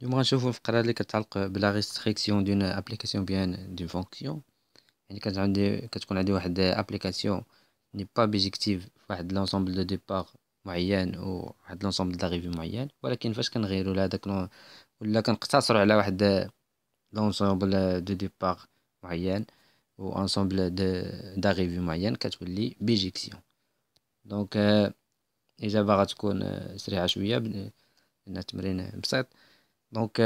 اليوم غنشوفو الفقرة اللي كتعلق بلا ريستريكسيون دون ابليكاسيون بيان دون فونكسيون. يعني كتكون عندي واحد ابليكاسيون ني با بيجيكتيف فواحد لونسومبل دو ديبار معين و واحد لونسومبل داريفي معين، ولكن فاش كنغيرو لهداك ولا كنقتصرو على واحد لونسومبل دو ديبار معين و انسومبل داريفي معين كتولي بيجيكسيون. دونك الاجابه غتكون سريعه شويه لان التمرين بسيط. Donc,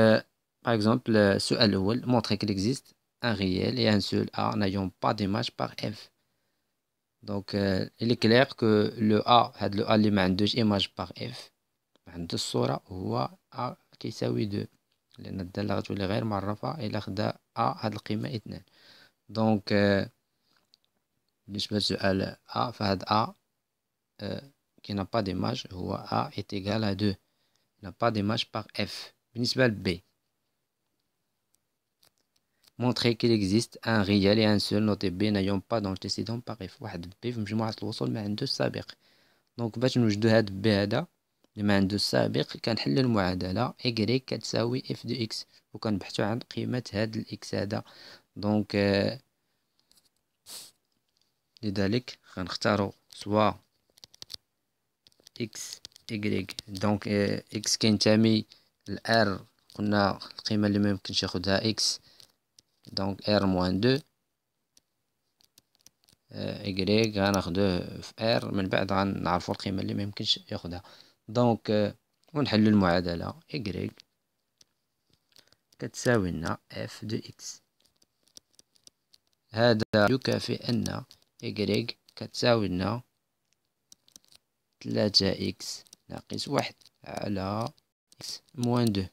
par exemple, السؤال الأول montrer qu'il existe un réel et un seul A n'ayant pas d'image par F. Donc, il est clair que le A, هاد le A اللي ما عندوش image par F، ما عندوش الصورة، هو A كيساوي 2، لأن الدالة غتولي غير معرفة إلا خدا A هاد القيمة 2. دونك بالنسبة لسؤال A فهاد A qui n'a pas d'image هو A est égal à 2، n'a pas d'image par F. بالنسبة ل B montrer qu'il existe un réel et un seul noté B n'ayant pas d'antécédent par F. واحد B في مجموعة الوصول ما عندوش سابق. دونك باش نوجدو هاد B هذا اللي ما عندوش سابق كنحل المعادلة Y كتساوي F دو X وكنبحثو عن قيمة هاد الإكس هذا. دونك لذلك غنختارو سوا X Y. دونك X كينتمي ل R، قلنا القيمة اللي ميمكنش ياخدها X، دونك R موان 2. إيكغيك غناخدوه في ار، من بعد غنعرفو القيمة اللي ميمكنش ياخدها. دونك ونحلو المعادلة إيكغيك كتساوي لنا اف دو اكس. هذا يكافئ أن إيكغيك كتساوي لنا 3 إكس ناقص 1 على إكس موان 2.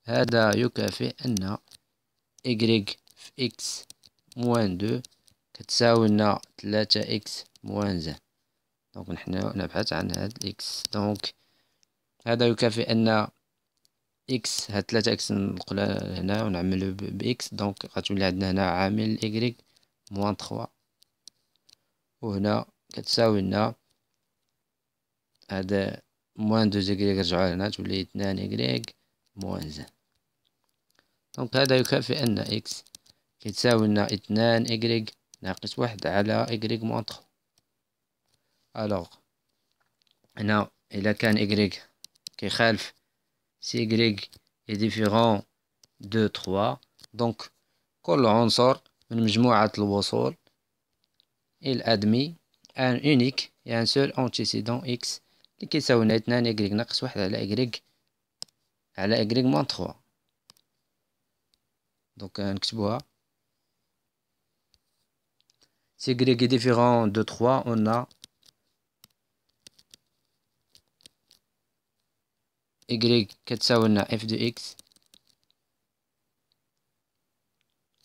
هذا يكافئ أن إيكغيك في إكس موان 2 كتساوي لنا 3 إكس موان زان. دونك نحن نبحث عن هاد الإكس. دونك هذا يكافئ أن إكس، هاد 3 إكس ننقلها هنا ونعملو بإكس، دونك غتولي عندنا هنا عامل إكغيك موان 3، وهنا كتساوي لنا هذا موان 2 إكغيك رجعوها هنا تولي 2 إكغيك موان زان. دونك هذا يكافئ أن إكس كتساوي لنا 2 إكغيك ناقص 1 على إكغيك موان 3. ألوغ هنا إلا كان إكغيك كيخالف سي إكغيك est différent de 3، دونك كل عنصر من مجموعة الوصول il admet un unique et un seul antécédent x اللي كيساوي لنا 2 إكغيك ناقص 1 على إكغيك موان 3. دونك نكتبوها si y est différent de 3 on a y كتساوي لنا f de x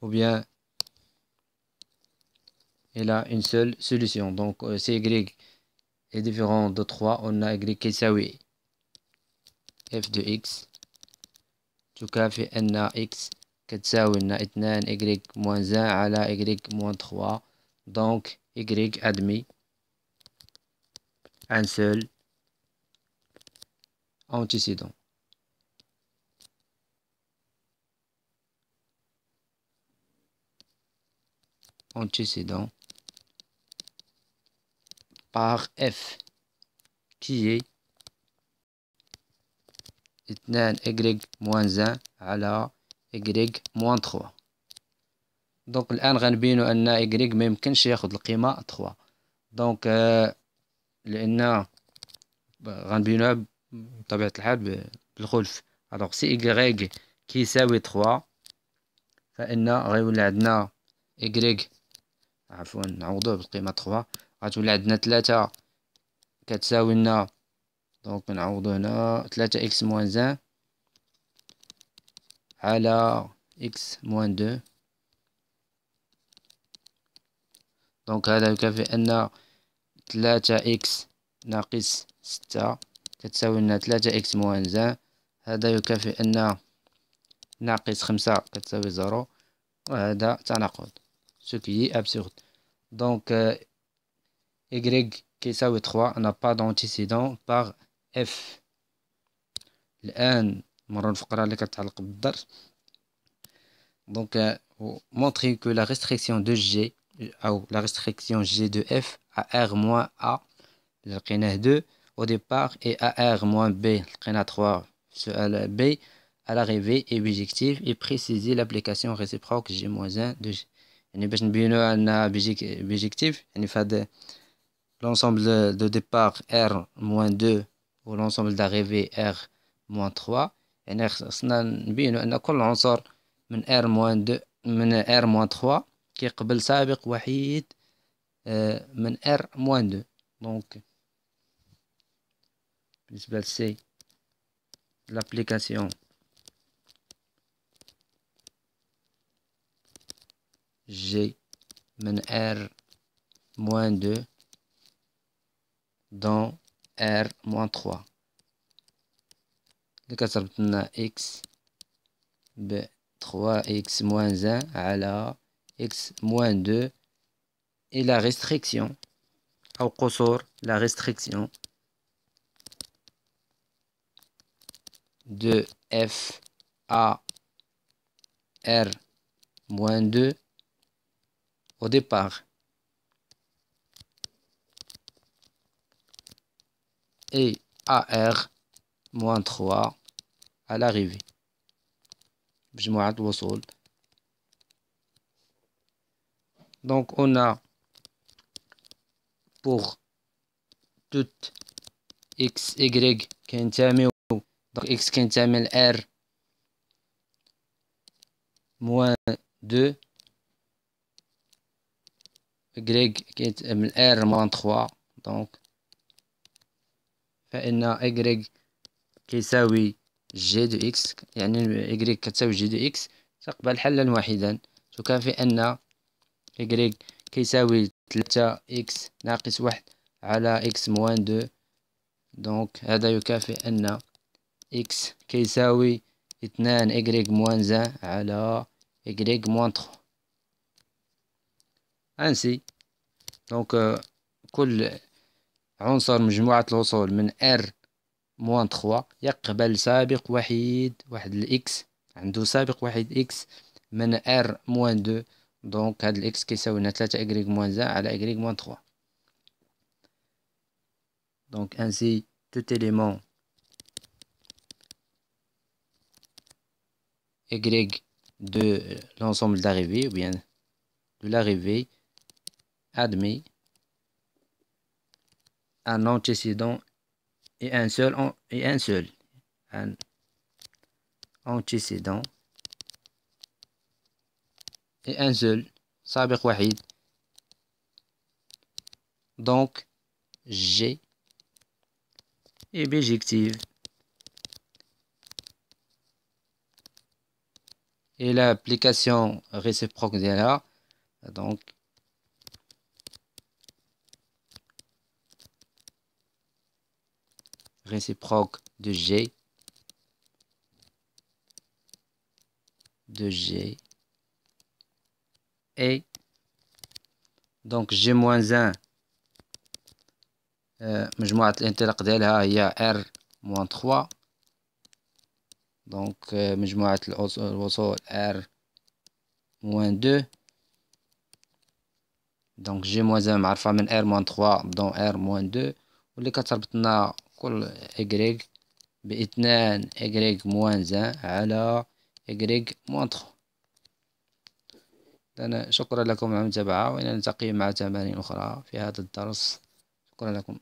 ou bien il a une seule solution. Donc si y est différent de 3 on a y كيساوي f de x تكافئ أن x كتساوي لنا 2 y moins 1 على y moins 3. Donc y admet un seul antécédent. Par f qui est 2 y moins 1 على y moins 3. دونك الآن غنبينو أن y ميمكنش ياخد القيمة 3. دونك لأن غنبينوها بطبيعة الحال بالخلف. الوغ سي y كيساوي 3 فإن غيولي عندنا y، عفوا نعوضوه بالقيمة 3، غتولي عندنا 3 كتساوي لنا، دونك نعوضو هنا 3 إكس موان 1 على إكس موان 2. دونك هذا يكافئ أن 3 إكس ناقص 6 كتساوي لنا 3 إكس موان 1. هذا يكافئ أن ناقص 5 كتساوي 0، وهذا تناقض ce qui est absurde. Donc y كيساوي 3 n'a pas d'antécédent par f. الآن مرة الفقرة اللي كتعلق بالدرس. دونك montrer que la restriction de G ou la restriction G de F à R moins A لقيناه 2 au départ et à R moins B لقينا 3 سؤال B à l'arrivée est bijective et préciser l'application réciproque G moins 1 de G. يعني باش نبينو أن bijective يعني فهاد l'ensemble de départ R moins 2 و l'ensemble d'arrivée R moins 3 يعني خصنا نبينو أن كل عنصر من R moins 2 من R moins 3 كيقبل سابق وحيد من R moins 2. دونك بالنسبة ل C l'application G من R moins 2 dans R moins 3 اللي كتربط لنا X ب 3X moins 1 على X moins 2 et la restriction أو قصور la restriction de F à R moins 2 au départ et à R moins 3 à l'arrivée. مجموعة الوصول. Donc on a pour toute x y كينتميو donc x كينتمي ل R moins 2 y كينتمي ل R moins 3 donc فإن y كيساوي g de x يعني y كتساوي g de x تقبل حلا واحدا تكافئ أن y كيساوي 3x ناقص 1 على x moins 2 دونك هذا يكافئ أن x كيساوي 2 y moins 1 على y moins 3. ainsi دونك كل عنصر مجموعة الوصول من R moins 3 يقبل سابق وحيد واحد الإكس عنده سابق وحيد إكس من R moins 2 دونك هاد الإكس كيساوي لنا 3 y moins 1 على y moins 3. donc ainsi tout élément y de l'ensemble d'arrivée ou bien de l'arrivée admet un antécédent et un seul un antécédent et un seul سابق وحيد donc G est bijective et l'application réciproque ديالها donc réciproque de G et donc G moins 1 مجموعة الانطلاق ديالها هي R moins 3 donc مجموعة الوصول R moins 2 donc G moins 1 معرفة من R moins 3 dans R moins 2 واللي كتربط لنا كل Y ب2 Y moins 1 على Y moins 3. شكرا لكم على المتابعة وإلى نلتقي مع تمارين أخرى في هذا الدرس. شكرا لكم.